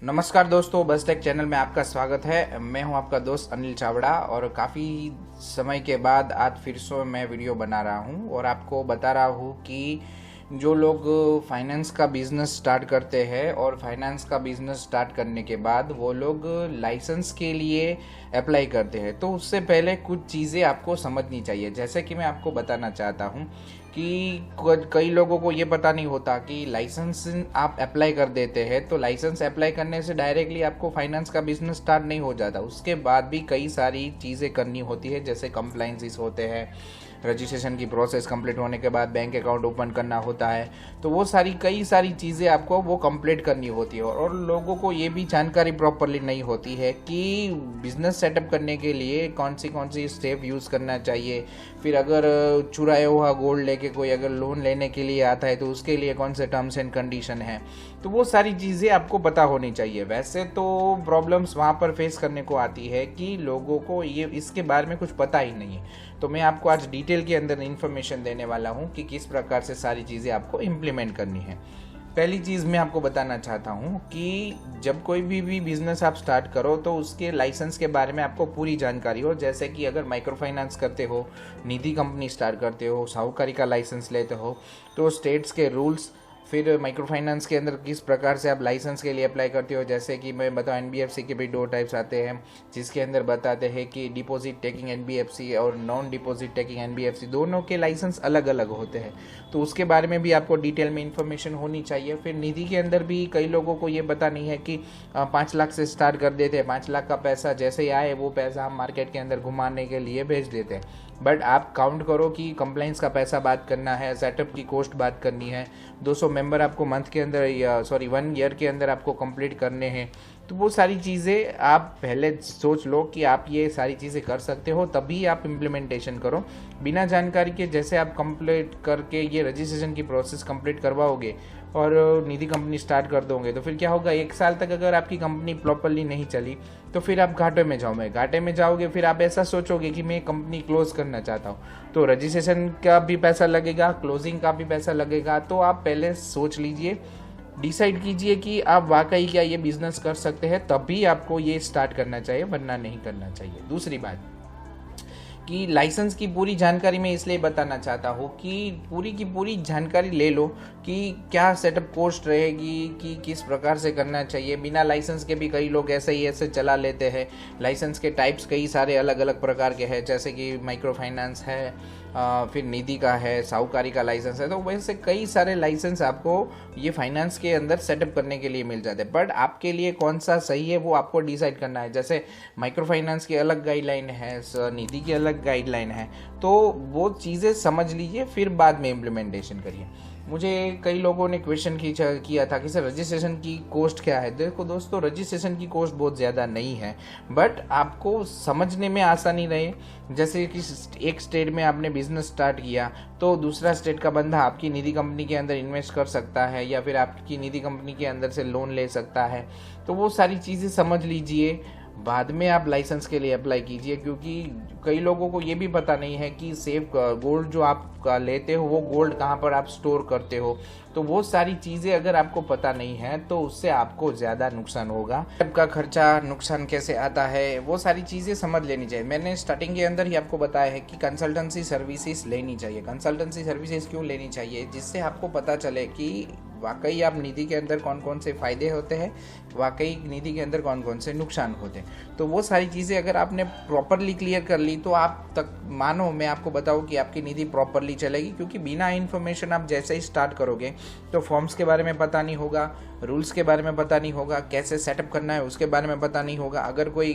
नमस्कार दोस्तों, बस टेक चैनल में आपका स्वागत है। मैं हूं आपका दोस्त अनिल चावड़ा और काफ़ी समय के बाद आज फिर से मैं वीडियो बना रहा हूं और आपको बता रहा हूं कि जो लोग फाइनेंस का बिजनेस स्टार्ट करते हैं और फाइनेंस का बिजनेस स्टार्ट करने के बाद वो लोग लाइसेंस के लिए अप्लाई करते हैं, तो उससे पहले कुछ चीज़ें आपको समझनी चाहिए। जैसे कि मैं आपको बताना चाहता हूँ कि कई लोगों को ये पता नहीं होता कि लाइसेंस आप अप्लाई कर देते हैं तो लाइसेंस अप्लाई करने से डायरेक्टली आपको फाइनेंस का बिजनेस स्टार्ट नहीं हो जाता। उसके बाद भी कई सारी चीज़ें करनी होती है, जैसे कंप्लाइंसेस होते हैं, रजिस्ट्रेशन की प्रोसेस कंप्लीट होने के बाद बैंक अकाउंट ओपन करना होता है। तो वो कई सारी चीज़ें आपको वो कंप्लीट करनी होती है और लोगों को ये भी जानकारी प्रॉपरली नहीं होती है कि बिजनेस सेटअप करने के लिए कौन सी स्टेप यूज़ करना चाहिए। फिर अगर चुराया हुआ गोल्ड लेके कोई अगर लोन लेने के लिए आता है तो उसके लिए कौन से टर्म्स एंड कंडीशन है, तो वो सारी चीज़ें आपको पता होनी चाहिए। वैसे तो प्रॉब्लम्स वहाँ पर फेस करने को आती है कि लोगों को ये इसके बारे में कुछ पता ही नहीं है। तो मैं आपको आज डिटेल के अंदर इन्फॉर्मेशन देने वाला हूँ कि किस प्रकार से सारी चीज़ें आपको इम्प्लीमेंट करनी है। पहली चीज़ मैं आपको बताना चाहता हूँ कि जब कोई भी बिजनेस आप स्टार्ट करो तो उसके लाइसेंस के बारे में आपको पूरी जानकारी हो। जैसे कि अगर माइक्रो फाइनेंस करते हो, निधि कंपनी स्टार्ट करते हो, साहूकारी का लाइसेंस लेते हो, तो स्टेट्स के रूल्स, फिर माइक्रो फाइनेंस के अंदर किस प्रकार से आप लाइसेंस के लिए अप्लाई करते हो। जैसे कि मैं बताऊँ, एनबीएफसी के भी दो टाइप्स आते हैं, जिसके अंदर बताते हैं कि डिपॉजिट टेकिंग एनबीएफसी और नॉन डिपॉजिट टेकिंग एनबीएफसी, दोनों के लाइसेंस अलग अलग होते हैं। तो उसके बारे में भी आपको डिटेल में इंफॉर्मेशन होनी चाहिए। फिर निधि के अंदर भी कई लोगों को ये पता नहीं है कि 5 लाख से स्टार्ट कर देते हैं, 5 लाख का पैसा जैसे ही आए वो पैसा हम मार्केट के अंदर घुमाने के लिए भेज देते हैं। बट आप काउंट करो कि कंप्लाइंस का पैसा बात करना है, सेटअप की कॉस्ट बात करनी है, 200 मेंबर आपको मंथ के अंदर या 1 ईयर के अंदर आपको कंप्लीट करने हैं। तो वो सारी चीज़ें आप पहले सोच लो कि आप ये सारी चीज़ें कर सकते हो, तभी आप इम्प्लीमेंटेशन करो। बिना जानकारी के जैसे आप कंप्लीट करके ये रजिस्ट्रेशन की प्रोसेस कंप्लीट करवाओगे और निधि कंपनी स्टार्ट कर दोगे तो फिर क्या होगा, 1 साल तक अगर आपकी कंपनी प्रॉपरली नहीं चली तो फिर आप घाटे में जाओगे। फिर आप ऐसा सोचोगे कि मैं कंपनी क्लोज करना चाहता हूँ, तो रजिस्ट्रेशन का भी पैसा लगेगा, क्लोजिंग का भी पैसा लगेगा। तो आप पहले सोच लीजिए, डिसाइड कीजिए कि आप वाकई क्या ये बिजनेस कर सकते हैं, तभी आपको ये स्टार्ट करना चाहिए, वरना नहीं करना चाहिए। दूसरी बात कि लाइसेंस की पूरी जानकारी मैं इसलिए बताना चाहता हूँ कि पूरी की पूरी जानकारी ले लो कि क्या सेटअप कॉस्ट रहेगी, कि किस प्रकार से करना चाहिए। बिना लाइसेंस के भी कई लोग ऐसे चला लेते हैं। लाइसेंस के टाइप्स कई सारे अलग अलग प्रकार के हैं, जैसे कि माइक्रो फाइनेंस है, फिर निधि का है, साहूकारी का लाइसेंस है। तो वैसे कई सारे लाइसेंस आपको ये फाइनेंस के अंदर सेटअप करने के लिए मिल जाते हैं, बट आपके लिए कौन सा सही है वो आपको डिसाइड करना है। जैसे माइक्रो फाइनेंस की अलग गाइडलाइन है, निधि की अलग गाइडलाइन है, तो वो चीज़ें समझ लीजिए, फिर बाद में इम्प्लीमेंटेशन करिए। मुझे कई लोगों ने क्वेश्चन किया था कि सर रजिस्ट्रेशन की कॉस्ट क्या है। देखो दोस्तों, रजिस्ट्रेशन की कॉस्ट बहुत ज़्यादा नहीं है, बट आपको समझने में आसानी रहे। जैसे कि एक स्टेट में आपने बिजनेस स्टार्ट किया तो दूसरा स्टेट का बंदा आपकी निधि कंपनी के अंदर इन्वेस्ट कर सकता है या फिर आपकी निधि कंपनी के अंदर से लोन ले सकता है। तो वो सारी चीज़ें समझ लीजिए, बाद में आप लाइसेंस के लिए अप्लाई कीजिए। क्योंकि कई लोगों को ये भी पता नहीं है कि सेफ गोल्ड जो आप लेते हो वो गोल्ड कहाँ पर आप स्टोर करते हो। तो वो सारी चीज़ें अगर आपको पता नहीं है तो उससे आपको ज़्यादा नुकसान होगा। आपका खर्चा नुकसान कैसे आता है वो सारी चीज़ें समझ लेनी चाहिए। मैंने स्टार्टिंग के अंदर ही आपको बताया है कि कंसल्टेंसी सर्विसेज लेनी चाहिए। कंसल्टेंसी सर्विसेज क्यों लेनी चाहिए, जिससे आपको पता चले कि वाकई आप निधि के अंदर कौन कौन से फ़ायदे होते हैं, वाकई निधि के अंदर कौन कौन से नुकसान होते हैं। तो वो सारी चीज़ें अगर आपने प्रॉपरली क्लियर कर ली तो आप तक मानो मैं आपको बताऊँ कि आपकी निधि प्रॉपरली चलेगी। क्योंकि बिना इन्फॉर्मेशन आप जैसे ही स्टार्ट करोगे तो फॉर्म्स के बारे में पता नहीं होगा, रूल्स के बारे में पता नहीं होगा, कैसे सेटअप करना है उसके बारे में पता नहीं होगा। अगर कोई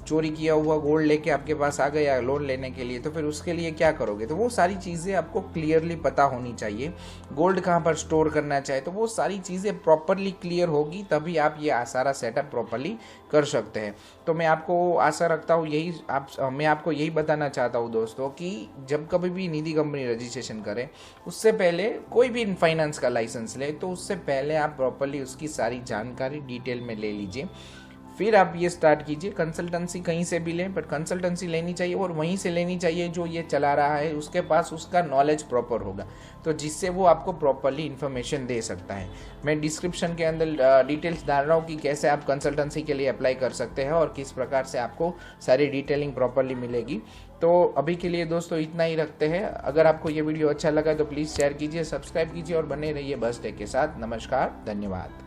चोरी किया हुआ गोल्ड लेके आपके पास आ गया लोन लेने के लिए तो फिर उसके लिए क्या करोगे। तो वो सारी चीज़ें आपको क्लियरली पता होनी चाहिए। गोल्ड कहाँ पर स्टोर करना चाहिए, तो वो सारी चीज़ें प्रॉपरली क्लियर होगी तभी आप ये सारा सेटअप प्रॉपरली कर सकते हैं। तो मैं आपको आशा रखता हूँ मैं आपको यही बताना चाहता हूँ दोस्तों कि जब कभी भी निधि कंपनी रजिस्ट्रेशन करे उससे पहले कोई भी फाइनेंस का लाइसेंस ले तो उससे पहले आप प्रॉपरली उसकी सारी जानकारी डिटेल में ले लीजिए। फिर आप ये स्टार्ट कीजिए। कंसल्टेंसी कहीं से भी लें, बट कंसल्टेंसी लेनी चाहिए और वहीं से लेनी चाहिए जो ये चला रहा है उसके पास उसका नॉलेज प्रॉपर होगा, तो जिससे वो आपको प्रॉपरली इन्फॉर्मेशन दे सकता है। मैं डिस्क्रिप्शन के अंदर डिटेल्स डाल रहा हूँ कि कैसे आप कंसल्टेंसी के लिए अप्लाई कर सकते हैं और किस प्रकार से आपको सारी डिटेलिंग प्रॉपरली मिलेगी। तो अभी के लिए दोस्तों इतना ही रखते हैं। अगर आपको ये वीडियो अच्छा लगा तो प्लीज़ शेयर कीजिए, सब्सक्राइब कीजिए और बने रहिए बस टेक के साथ। नमस्कार, धन्यवाद।